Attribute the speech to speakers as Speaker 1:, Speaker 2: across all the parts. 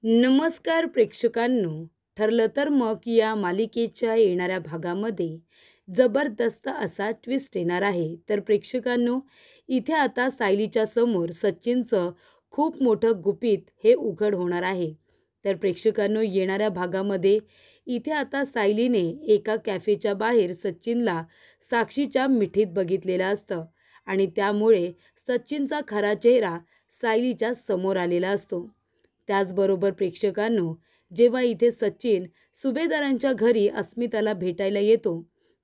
Speaker 1: नमस्कार प्रेक्षकांनो. ठरलं तर मग या मालिकेच्या येणाऱ्या भागामध्ये जबरदस्त असा ट्विस्ट येणार आहे. तर प्रेक्षकांनो, इथे आता सायलीच्या समोर सचिनचं खूप मोठं गुपित हे उघड होणार आहे. तर प्रेक्षकांनो, येणाऱ्या भागामध्ये इथे आता सायलीने एका कॅफेच्या बाहेर सचिनला साक्षीच्या मिठीत बघितलेलं असतं आणि त्यामुळे सचिनचा खरा चेहरा सायलीच्या समोर आलेला असतो. त्याचबरोबर प्रेक्षकांनो, जेव्हा इथे सचिन सुभेदारांच्या घरी अस्मिताला भेटायला येतो,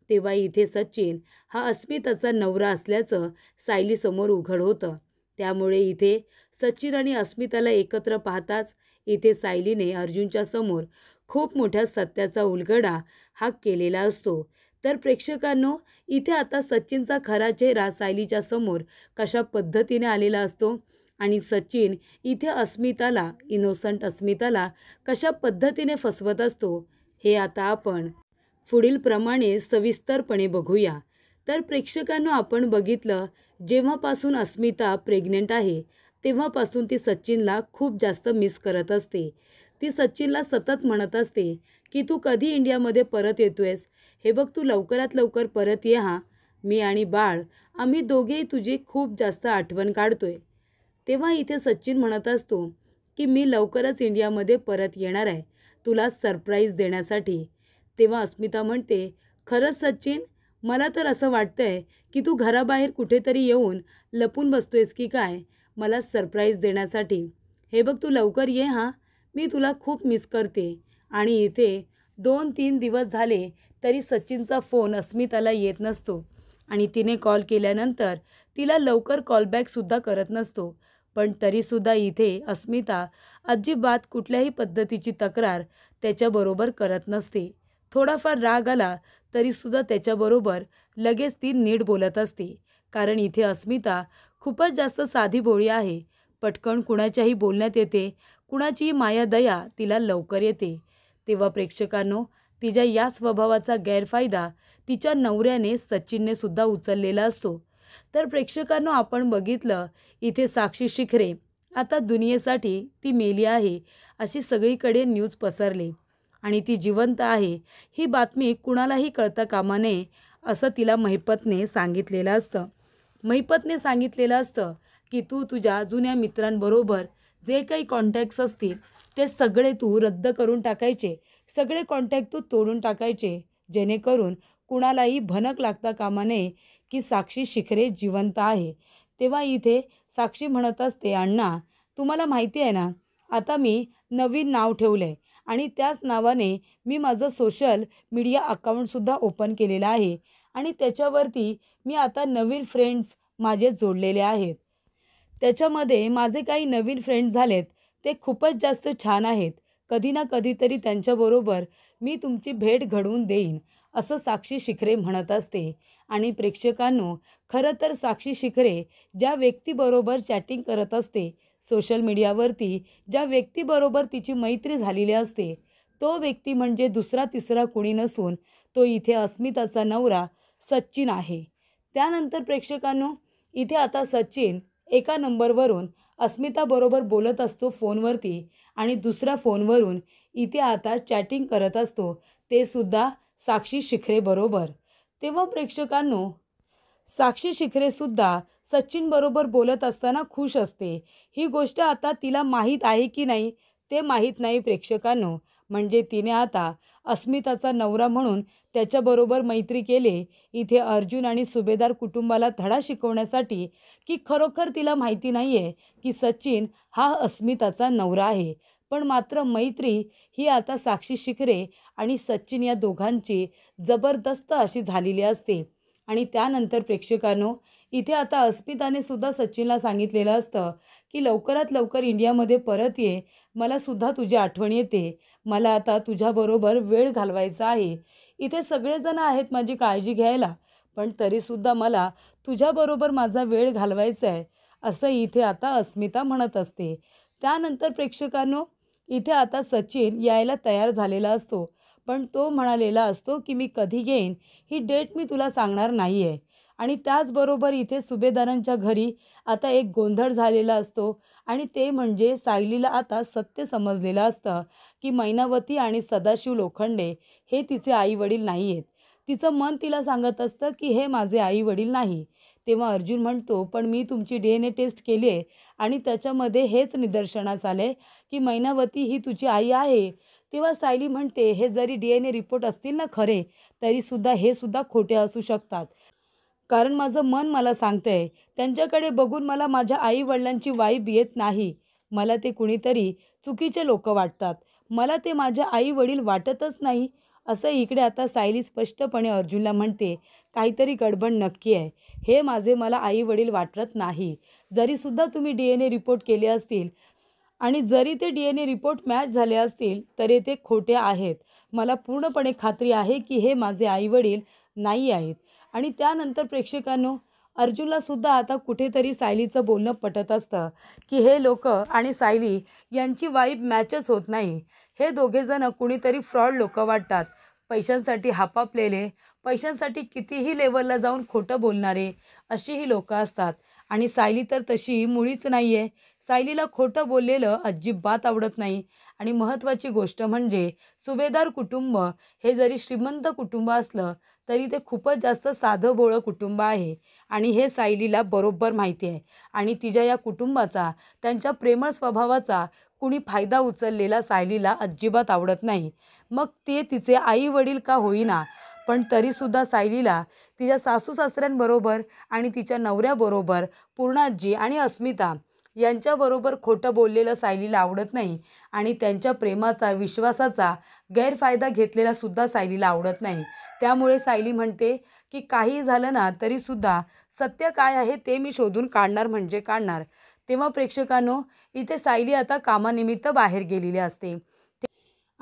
Speaker 1: तेव्हा इथे सचिन हा अस्मिताचा नवरा असल्याचं सायलीसमोर उघड होतं. त्यामुळे इथे सचिन आणि अस्मिताला एकत्र पाहताच इथे सायलीने अर्जुनच्या समोर खूप मोठ्या सत्याचा उलगडा हा केलेला असतो. तर प्रेक्षकांनो, इथे आता सचिनचा खरा चेहरा सायलीच्या समोर कशा पद्धतीने आलेला असतो आणि सचिन इथे अस्मिताला, इनोसंट अस्मिताला कशा पद्धतीने फसवत असतो, हे आता आपण पुढील प्रमाणे सविस्तरपणे बघूया. तर प्रेक्षकांनो, आपण बघितलं, जेव्हापासून अस्मिता प्रेग्नेंट आहे तेव्हापासून ती सचिनला खूप जास्त मिस करत असते. ती सचिनला सतत म्हणत असते की तू कधी इंडियामध्ये परत येतोयस, हे बघ, तू लवकरात लवकर परत ये हां. मी आणि बाळ आम्ही दोघेही तुझी खूप जास्त आठवण काढतोय. तेव्हा इथे सचिन म्हणत असतो की मी लवकरच इंडियामध्ये परत येणार आहे तुला सरप्राईज देण्यासाठी. तेव्हा अस्मिता म्हणते, खरंच सचिन, मला तर असं वाटतंय की तू घराबाहेर कुठेतरी येऊन लपून बसतोयस की काय मला सरप्राईज देण्यासाठी. हे बघ, तू लवकर ये हां, मी तुला खूप मिस करते. आणि इथे 2-3 दिवस झाले तरी सचिनचा फोन अस्मिताला येत नसतो आणि तिने कॉल केल्यानंतर तिला लवकर कॉलबॅकसुद्धा करत नसतो. पण तरीसुद्धा इथे अस्मिता अजिबात कुठल्याही पद्धतीची तक्रार त्याच्याबरोबर करत नसते. थोडाफार राग आला तरीसुद्धा त्याच्याबरोबर लगेच ती नीट बोलत असते. कारण इथे अस्मिता खूपच जास्त साधीभोळी आहे. पटकन कुणाच्याही बोलण्यात येते, कुणाची मायादया तिला लवकर येते. तेव्हा प्रेक्षकांनो, तिच्या या स्वभावाचा गैरफायदा तिच्या नवऱ्याने सचिनने सुद्धा उचललेला असतो. तर प्रेक्षकांनो, आपण बघितलं, इथे साक्षी शिखरे आता दुनियेसाठी ती मेली आहे अशी सगळीकडे न्यूज पसरली आणि ती जिवंत आहे ही बातमी कुणालाही कळता कामा नये असं तिला महिपतने सांगितलेलं असतं. महिपतने सांगितलेलं असतं की तू तुझ्या जुन्या मित्रांबरोबर जे काही कॉन्टॅक्ट्स असतील ते सगळे तू रद्द करून टाकायचे, सगळे कॉन्टॅक्ट तू तोडून टाकायचे, जेणेकरून कुणालाही भनक लागता कामा नये की साक्षी शिखरे जिवंत आहे. तेव्हा इथे साक्षी म्हणत असते, अण्णा, तुम्हाला माहिती आहे ना, आता मी नवीन नाव ठेवलं आहे आणि त्याच नावाने मी माझं सोशल मीडिया अकाउंटसुद्धा ओपन केलेलं आहे आणि त्याच्यावरती मी आता नवीन फ्रेंड्स माझे जोडलेले आहेत. त्याच्यामध्ये माझे काही नवीन फ्रेंड्स झालेत, ते खूपच जास्त छान आहेत. कधी ना कधीतरी त्यांच्याबरोबर मी तुमची भेट घडवून देईन, असं साक्षी शिखरे म्हणत असते. आणि प्रेक्षकांनो, खरं तर साक्षी शिखरे ज्या व्यक्तीबरोबर चॅटिंग करत असते, सोशल मीडियावरती ज्या व्यक्तीबरोबर तिची मैत्री झालेली असते, तो व्यक्ती म्हणजे दुसरा तिसरा कुणी नसून तो इथे अस्मिताचा नवरा सचिन आहे. त्यानंतर प्रेक्षकांनो, इथे आता सचिन एका नंबरवरून अस्मिताबरोबर बोलत असतो फोनवरती आणि दुसऱ्या फोनवरून इथे आता चॅटिंग करत असतो, ते सुद्धा साक्षी शिखरेबरोबर. तेव्हा प्रेक्षकांनो, साक्षी शिखरेसुद्धा सचिनबरोबर बोलत असताना खुश असते. ही गोष्ट आता तिला माहीत आहे की नाही ते माहीत नाही प्रेक्षकांनो. म्हणजे तिने आता अस्मिताचा नवरा म्हणून त्याच्याबरोबर मैत्री केले इथे अर्जुन आणि सुभेदार कुटुंबाला धडा शिकवण्यासाठी, की खरोखर तिला माहिती नाही आहे की सचिन हा अस्मिताचा नवरा आहे. पण मात्र मैत्री ही आता साक्षी शिखरे आणि सचिन या दोघांची जबरदस्त अशी झालेली असते. आणि त्यानंतर प्रेक्षकांनो, इथे आता अस्मिताने सुद्धा सचिनला सांगितलेलं असतं की लवकरात लवकर इंडियामध्ये परत ये, मला सुद्धा तुझी आठवण येते, मला आता तुझ्याबरोबर वेळ घालवायचा आहे. इथे सगळेजण आहेत माझी काळजी घ्यायला, पण तरीसुद्धा मला तुझ्याबरोबर माझा वेळ घालवायचा आहे, असं इथे आता अस्मिता म्हणत असते. त्यानंतर प्रेक्षकांनो, इथे आता सचिन यायला तयार झालेला असतो, पण तो म्हणालेला असतो की मी कधी येईन ही डेट मी तुला सांगणार नाही आहे. आणि त्याचबरोबर इथे सुभेदारांच्या घरी आता एक गोंधळ झालेला असतो आणि ते म्हणजे सायलीला आता सत्य समजलेलं असतं की मैनावती आणि सदाशिव लोखंडे हे तिचे आई-वडील नाही आहेत. तिचं मन तिला सांगत असतं की हे माझे आई-वडील नाही. तेव्हा अर्जुन म्हणतो, "पण मी तुमची DNA टेस्ट केली आहे आणि त्याच्यामध्ये हेच निदर्शनास आले की मैनावती ही तुझी आई आहे." तेव्हा सायली म्हणते, "हे जरी DNA रिपोर्ट असतील ना खरे, तरीसुद्धा हे सुद्धा खोटे असू शकतात. कारण माझं मन मला सांगतंय, त्यांच्याकडे बघून मला माझ्या आई-वडिलांची वाईब येत नाही. मला ते कुणीतरी चुकीचे लोकं वाटतात. मला ते माझे आई-वडील वाटतच नाही." असं इकडे आता सायली स्पष्टपणे अर्जुनला म्हणते, "काहीतरी गडबड नक्की आहे. हे माझे मला आई-वडील वाटत नाही. जरीसुद्धा तुम्ही DNA रिपोर्ट केले असतील आणि जरी ते DNA रिपोर्ट मॅच झाले असतील, तरी ते खोटे आहेत. मला पूर्णपणे खात्री आहे की हे माझे आई-वडील नाही आहेत." आणि त्यानंतर प्रेक्षकांनो, अर्जुनला सुद्धा आता कुठेतरी सायलीचं बोलणं पटत असतं की हे लोकं आणि सायली यांची वाईब मॅचच होत नाही. हे दोघेजण कुणीतरी फ्रॉड लोकं वाटतात. पैशांसाठी हापापलेले, पैशांसाठी कितीही लेवलला जाऊन खोटं बोलणारे अशी ही लोकं असतात. आणि सायली तर तशी मुळीच नाही आहे. सायलीला खोटं बोललेलं अजिबात आवडत नाही. आणि महत्त्वाची गोष्ट म्हणजे सुभेदार कुटुंब हे जरी श्रीमंत कुटुंब असलं तरी ते खूपच जास्त साधंभोळं कुटुंब आहे आणि हे सायलीला बरोबर माहिती आहे. आणि तिच्या या कुटुंबाचा, त्यांच्या प्रेमळ स्वभावाचा कुणी फायदा उचललेला सायलीला अजिबात आवडत नाही. मग ते तिचे आई-वडील का होईना, पण तरीसुद्धा सायलीला तिच्या सासू-सासऱ्यांबरोबर आणि तिच्या नवऱ्याबरोबर पूर्णाजी आणि अस्मिता यांच्याबरोबर खोटं बोललेलं सायलीला आवडत नाही आणि त्यांच्या प्रेमाचा, विश्वासाचा गैरफायदा घेतलेला सुद्धा सायलीला आवडत नाही. त्यामुळे सायली म्हणते की काही झालं ना तरीसुद्धा सत्य काय आहे ते मी शोधून काढणार म्हणजे काढणार. तेव्हा प्रेक्षकांनो, इथे सायली आता कामानिमित्त बाहेर गेलेली असते.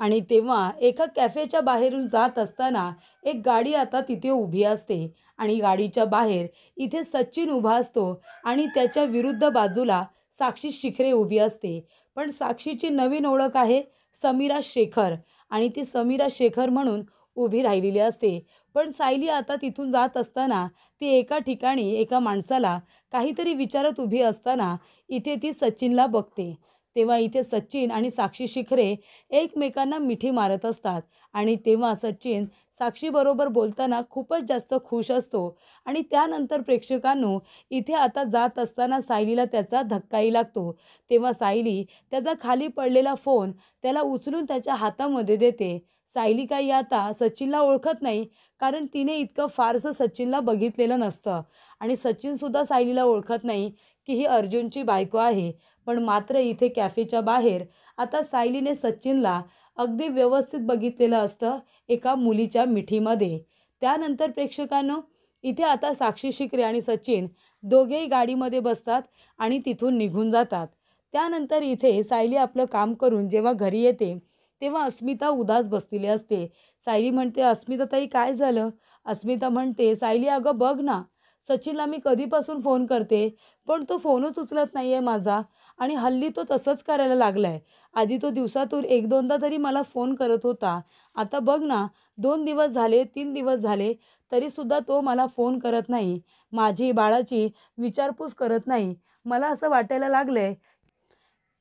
Speaker 1: आणि तेव्हा एका कॅफेच्या बाहेरून जात असताना एक गाडी आता तिथे उभी असते आणि गाडीच्या बाहेर इथे सचिन उभा असतो आणि त्याच्या विरुद्ध बाजूला साक्षी शिखरे उभी असते. पण साक्षीची नवीन ओळख आहे समीरा शेखर आणि ती समीरा शेखर म्हणून उभी राहिलेली असते. पण सायली आता तिथून जात असताना ती एका ठिकाणी एका माणसाला काहीतरी विचारत उभी असताना इथे ती सचिनला बघते. तेव्हा इथे सचिन आणि साक्षी शिखरे एकमेकांना मिठी मारत असतात आणि तेव्हा सचिन साक्षीबरोबर बोलताना खूपच जास्त खुश असतो. आणि त्यानंतर प्रेक्षकांनो, इथे आता जात असताना सायलीला त्याचा धक्काही लागतो. तेव्हा सायली त्याचा खाली पडलेला फोन त्याला उचलून त्याच्या हातामध्ये देते. सायली काही आता सचिनला ओळखत नाही, कारण तिने इतकं फारसं सचिनला बघितलेलं नसतं आणि सचिनसुद्धा सायलीला ओळखत नाही की ही अर्जुनची बायको आहे. पण मात्र इथे कॅफेच्या बाहेर आता सायलीने सचिनला अगदी व्यवस्थित बघितलेलं असतं एका मुलीच्या मिठीमध्ये. त्यानंतर प्रेक्षकांनो, इथे आता साक्षी शिखरे आणि सचिन दोघेही गाडीमध्ये बसतात आणि तिथून निघून जातात. त्यानंतर इथे सायली आपलं काम करून जेव्हा घरी येते तेव्हा अस्मिता उदास बसलेली असते. सायली म्हणते, "अस्मिताताई काय झालं?" अस्मिता म्हणते, "सायली अगं बघ ना, सचिनला मी कधीपासून फोन करते, पण तो फोनच उचलत नाही आहे माझा आणि हल्ली तो तसंच करायला लागला आहे. आधी तो दिवसातून 1-2दा तरी मला फोन करत होता. आता बघ ना, 2 दिवस झाले, 3 दिवस झाले, तरीसुद्धा तो मला फोन करत नाही. माझी, बाळाची विचारपूस करत नाही. मला असं वाटायला लागलं आहे,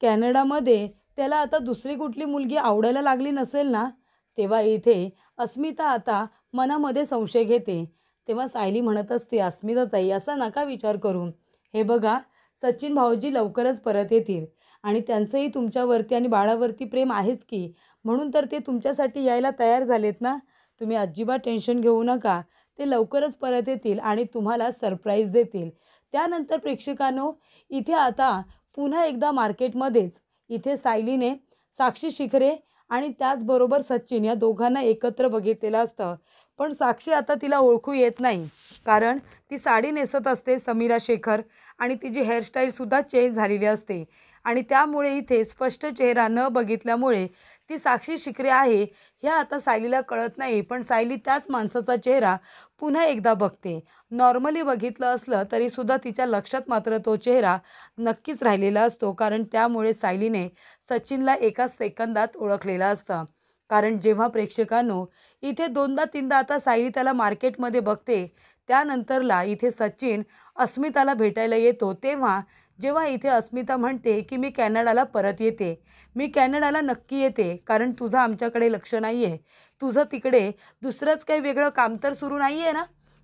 Speaker 1: कॅनडामध्ये त्याला आता दुसरी कुठली मुलगी आवडायला लागली नसेल ना?" तेव्हा इथे अस्मिता आता मनामध्ये संशय घेते. तेव्हा सायली म्हणत असते, "अस्मिताताई असा नका विचार करू. हे बघा, सचिन भाऊजी लवकरच परत येतील आणि त्यांचंही तुमच्यावरती आणि बाळावरती प्रेम आहेच की. म्हणून तर ते तुमच्यासाठी यायला तयार झालेत ना. तुम्ही अजिबात टेन्शन घेऊ नका. ते लवकरच परत येतील आणि तुम्हाला सरप्राईज देतील." त्यानंतर प्रेक्षकांनो, इथे आता पुन्हा एकदा मार्केटमध्येच इथे सायलीने साक्षी शिखरे आणि त्याचबरोबर सचिन या दोघांना एकत्र बघितलेलं असतं. पण साक्षी आता तिला ओळखू येत नाही, कारण ती साडी नेसत असते समीरा शेखर आणि तिची हेअरस्टाईलसुद्धा चेंज झालेली असते आणि त्यामुळे इथे स्पष्ट चेहरा न बघितल्यामुळे ती साक्षी शिखरे आहे हे आता सायलीला कळत नाही. पण सायली त्याच माणसाचा चेहरा पुन्हा एकदा बघते. नॉर्मली बघितलं असलं तरीसुद्धा तिच्या लक्षात मात्र तो चेहरा नक्कीच राहिलेला असतो, कारण त्यामुळे सायलीने सचिनला एका सेकंदात ओळखलेलं असतं. कारण जेव्हा प्रेक्षकांनो, इथे 2दा 3दा आता सायली त्याला मार्केटमध्ये बघते त्यानंतरला इथे सचिन अस्मिताला भेटायला येतो, तेव्हा जेव्हा इथे अस्मिता म्हणते की मी कॅनडाला परत येते, मी कॅनडाला नक्की येते, कारण तुझं आमच्याकडे लक्ष नाही आहे, तुझं तिकडे दुसरंच काही वेगळं काम तर सुरू नाही आहे ना,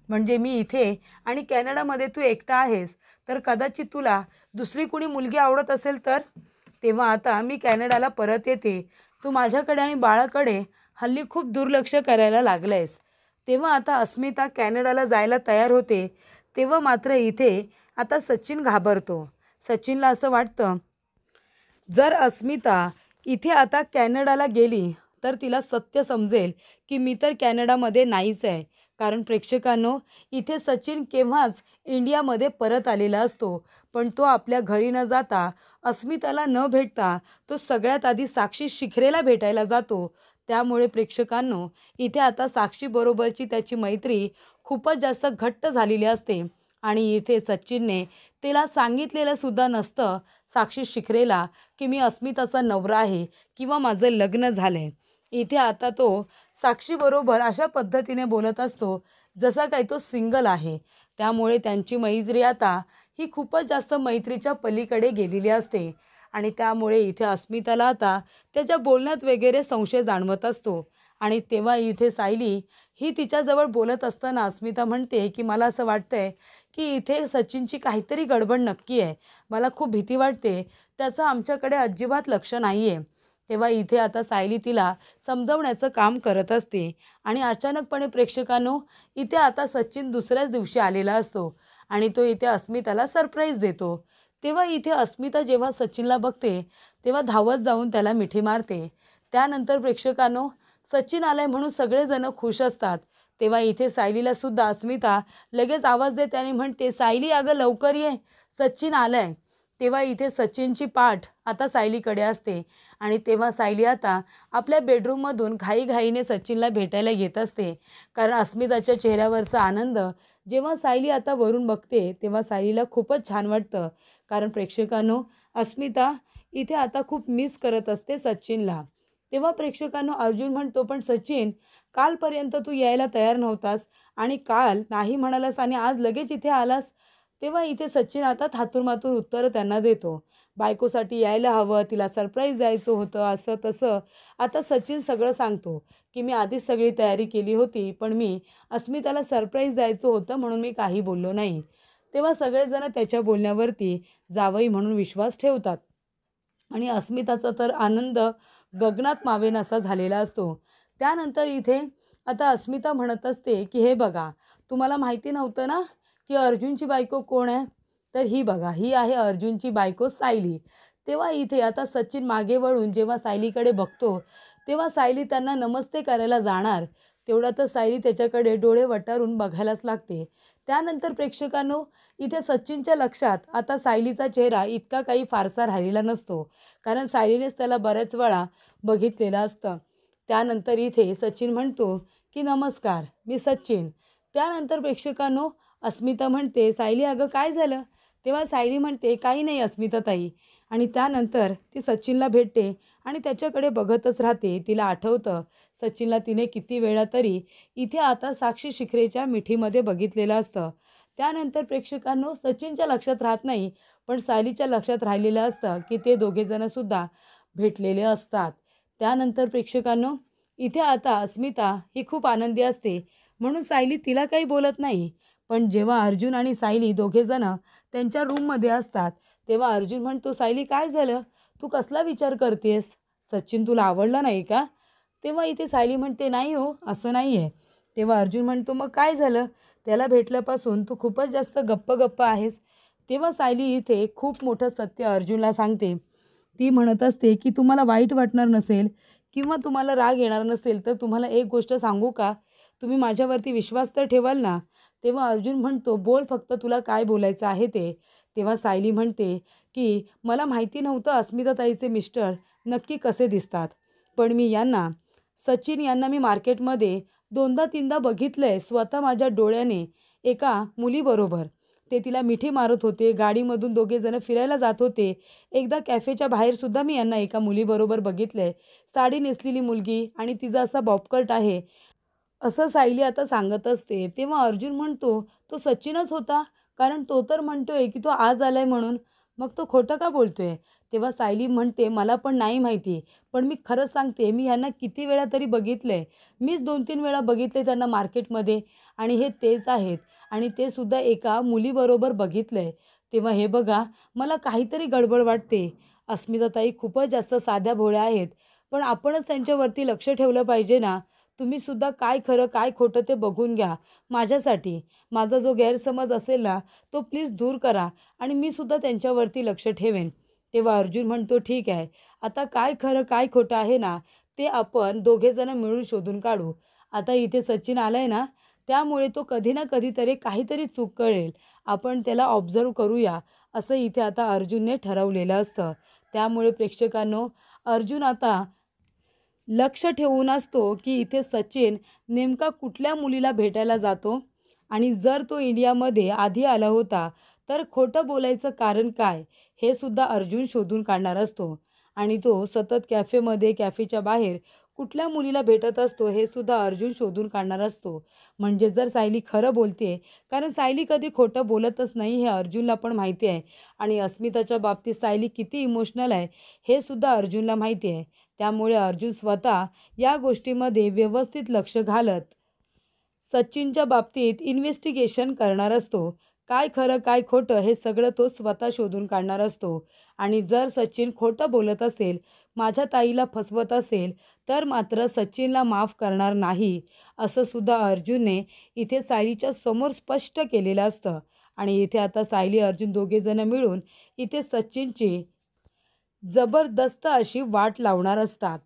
Speaker 1: म्हणजे मी इथे आणि कॅनडामध्ये तू एकटा आहेस, तर कदाचित तुला दुसरी कुणी मुलगी आवडत असेल तर. तेव्हा आता मी कॅनडाला परत येते, तू माझ्याकडे आणि बाळाकडे हल्ली खूप दुर्लक्ष करायला लागलं आहेस. तेव्हा आता अस्मिता कॅनडाला जायला तयार होते, तेव्हा मात्र इथे आता सचिन घाबरतो. सचिनला असं वाटतं, जर अस्मिता इथे आता कॅनडाला गेली तर तिला सत्य समजेल की मी तर कॅनडामध्ये नाहीच आहे. कारण प्रेक्षकांनो, इथे सचिन केव्हाच इंडियामध्ये परत आलेला असतो, पण तो आपल्या घरी न जाता, अस्मिताला न भेटता तो सगळ्यात आधी साक्षी शिखरेला भेटायला जातो. त्यामुळे प्रेक्षकांनो, इथे आता साक्षीबरोबरची त्याची मैत्री खूपच जास्त घट्ट झालेली असते आणि इथे सचिनने तिला सांगितलेलं सुद्धा नसतं साक्षी शिखरेला की मी अस्मिताचा नवरा आहे किंवा माझं लग्न झालं आहे. इथे आता तो साक्षीबरोबर अशा पद्धतीने बोलत असतो जसा काही तो सिंगल आहे. त्यामुळे त्यांची मैत्री आता ही खूपच जास्त मैत्रीच्या पलीकडे गेलेली असते आणि त्यामुळे इथे अस्मिताला आता त्याच्या बोलण्यात वगैरे संशय जाणवत असतो. आणि तेव्हा इथे सायली ही तिच्याजवळ बोलत असताना अस्मिता म्हणते की मला असं वाटतंय की इथे सचिनची काहीतरी गडबड नक्की आहे, मला खूप भीती वाटते, त्याचं आमच्याकडे अजिबात लक्ष नाही आहे. तेव्हा इथे आता सायली तिला समजवण्याचं काम करत असते आणि अचानकपणे प्रेक्षकांनो, इथे आता सचिन दुसऱ्याच दिवशी आलेला असतो आणि तो इथे अस्मिताला सरप्राईज देतो. तेव्हा इथे अस्मिता जेव्हा सचिनला बघते तेव्हा धावत जाऊन त्याला मिठी मारते. त्यानंतर प्रेक्षकांनो, सचिन आलाय म्हणून सगळेजण खुश असतात. तेव्हा इथे सायलीला सुद्धा अस्मिता लगेच आवाज देते आणि म्हणते, सायली अगं लवकर ये, सचिन आलाय. तेव्हा इथे सचिनची पाठ आता सायलीकडे असते आणि तेव्हा सायली आता आपल्या बेडरूममधून घाईघाईने सचिनला भेटायला येत असते. कारण अस्मिताच्या चेहऱ्यावरचा आनंद जेव्हा सायली आता वरून बघते तेव्हा सायलीला खूपच छान वाटतं. कारण प्रेक्षकांनो, अस्मिता इथे आता खूप मिस करत असते सचिनला. तेव्हा प्रेक्षकांनो, अर्जुन म्हणतो, पण सचिन, कालपर्यंत तू यायला तयार नव्हतास आणि काल नाही म्हणालास आणि आज लगेच इथे आलास. तेव्हा इथे सचिन आता थातूरमातूर उत्तरं त्यांना देतो. बायकोसाठी यायला हवं, तिला सरप्राईज द्यायचं होतं, असं तसं. आता सचिन सगळं सांगतो की मी आधीच सगळी तयारी केली होती, पण मी अस्मिताला सरप्राईज द्यायचं होतं म्हणून मी काही बोललो नाही. तेव्हा सगळेजण त्याच्या बोलण्यावरती जावई म्हणून विश्वास ठेवतात आणि अस्मिताचा तर आनंद गगनात मावेनासा झालेला असतो. त्यानंतर इथे आता अस्मिता म्हणत असते की हे बघा, तुम्हाला माहिती नव्हतं ना की अर्जुनची बायको कोण आहे? तर ही बघा, ही आहे अर्जुनची बायको सायली. तेव्हा इथे आता सचिन मागे वळून जेव्हा सायलीकडे बघतो तेव्हा सायली त्यांना नमस्ते करायला जाणार तेवढ्यातच सायली त्याच्याकडे डोळे वटारून बघायलाच लागते. त्यानंतर प्रेक्षकांनो, इथे सचिनच्या लक्षात आता सायलीचा चेहरा इतका काही फारसा राहिलेला नसतो, कारण सायलीनेच त्याला बऱ्याच वेळा बघितलेलं असतं. त्यानंतर इथे सचिन म्हणतो की नमस्कार, मी सचिन. त्यानंतर प्रेक्षकांनो, अस्मिता म्हणते, सायली अगं काय झालं? तेव्हा सायली म्हणते, काही नाही अस्मिताताई. आणि त्यानंतर ती सचिनला भेटते आणि त्याच्याकडे बघतच राहते. तिला आठवतं सचिनला तिने किती वेळा तरी इथे आता साक्षी शिखरेच्या मिठीमध्ये बघितलेलं असतं. त्यानंतर प्रेक्षकांनो, सचिनच्या लक्षात राहत नाही, पण सायलीच्या लक्षात राहिलेलं असतं की ते दोघेजणंसुद्धा भेटलेले असतात. त्यानंतर प्रेक्षकांनो, इथे आता अस्मिता ही खूप आनंदी असते म्हणून सायली तिला काही बोलत नाही. पण जेव्हा अर्जुन आणि सायली दोघेजणं त्यांच्या रूममध्ये असतात तेव्हा अर्जुन म्हणतो, सायली काय झालं? तू कसला विचार करतेस? सचिन तुला आवडला नाही का? तेव्हा इथे सायली म्हणते, नाही हो, असं नाही आहे. तेव्हा अर्जुन म्हणतो, मग काय झालं? त्याला भेटल्यापासून तू खूपच जास्त गप्प गप्प आहेस. तेव्हा सायली इथे खूप मोठं सत्य अर्जुनला सांगते. ती म्हणत असते की तुम्हाला वाईट वाटणार नसेल किंवा तुम्हाला राग येणार नसेल तर तुम्हाला एक गोष्ट सांगू का? तुम्ही माझ्यावरती विश्वास तर ठेवाल ना? तेव्हा अर्जुन म्हणतो, बोल, फक्त तुला काय बोलायचं आहे ते. तेव्हा सायली म्हणते की मला माहिती नव्हतं अस्मिताताईचे मिस्टर नक्की कसे दिसतात, पण मी यांना, सचिन यांना मी मार्केटमध्ये 2दा-3दा बघितलं आहे स्वतः माझ्या डोळ्याने एका मुलीबरोबर. ते तिला मिठी मारत होते, गाडीमधून दोघेजणं फिरायला जात होते. एकदा कॅफेच्या बाहेरसुद्धा मी यांना एका मुलीबरोबर बघितलं आहे. साडी नेसलेली मुलगी आणि तिचा असा बॉबकट आहे. असं सायली आता सांगत असते. तेव्हा अर्जुन म्हणतो, "तो सचिनच होता. कारण तो तर म्हणतोय, की तो आज आलाय म्हणून. मग तो खोटं का बोलतोय?" तेव्हा सायली म्हणते, "मला पण नाही माहिती. पण मी खरं सांगते, मी ह्यांना किती वेळा तरी बघितलंय. मीच 2-3 वेळा बघितलंय त्यांना मार्केटमध्ये आणि हे तेच आहेत आणि ते सुद्धा एका मुलीबरोबर बघितलंय." तेव्हा हे बघा, मला काहीतरी गडबड वाटते. अस्मिताताई खूपच जास्त साध्या-भोळ्या आहेत. पण आपणच त्यांच्यावरती लक्ष ठेवलं पाहिजे ना. तुम्ही सुद्धा काय खरं काय खोटं ते बघून घ्या माझ्यासाठी. माझा जो गैरसमज असेल ना, तो प्लीज दूर करा आणि मी सुद्धा त्यांच्यावरती लक्ष ठेवेन. तेव्हा अर्जुन म्हणतो, "ठीक आहे. आता काय खरं काय खोटं आहे ना, ते आपण दोघे मिळून शोधून काढू. आता इथे सचिन आलाय ना, त्यामुळे तो कधी ना कधीतरी काहीतरी चूक कळेल. आपण त्याला ऑब्झर्व्ह करूया." असं इथे आता अर्जुनने ठरवलेलं असतं. त्यामुळे प्रेक्षकांनो, अर्जुन आता लक्ष ठेवून असतो, की इथे सचिन नेमका कुठल्या मुलीला भेटायला जातो आणि जर तो इंडियामध्ये आधी आला होता, तर खोटं बोलायचं कारण काय? हे सुद्धा अर्जुन शोधून काढणार असतो आणि तो सतत कॅफेमध्ये, कॅफेच्या बाहेर कुठल्या मुलीला भेटत असतो, हे सुद्धा अर्जुन शोधून काढणार असतो. म्हणजे जर सायली खरं बोलते कारण सायली कधी खोटं बोलतच नाही, हे अर्जुनला पण माहिती आहे आणि अस्मिताच्या बाबतीत सायली किती इमोशनल आहे, हे सुद्धा अर्जुनला माहिती आहे. त्यामुळे अर्जुन स्वतः या गोष्टीमध्ये व्यवस्थित लक्ष घालत सचिनच्या बाबतीत इन्व्हेस्टिगेशन करणार असतो. काय खरं काय खोटं हे सगळं तो स्वतः शोधून काढणार असतो आणि जर सचिन खोटं बोलत असेल, माझ्या ताईला फसवत असेल, तर मात्र सचिनला माफ करणार नाही, असं सुद्धा अर्जुनने इथे सायलीच्या समोर स्पष्ट केलेलं असतं आणि इथे आता सायली अर्जुन दोघेजण मिळून इथे सचिनची जबरदस्त अशी वाट लावणार असतात.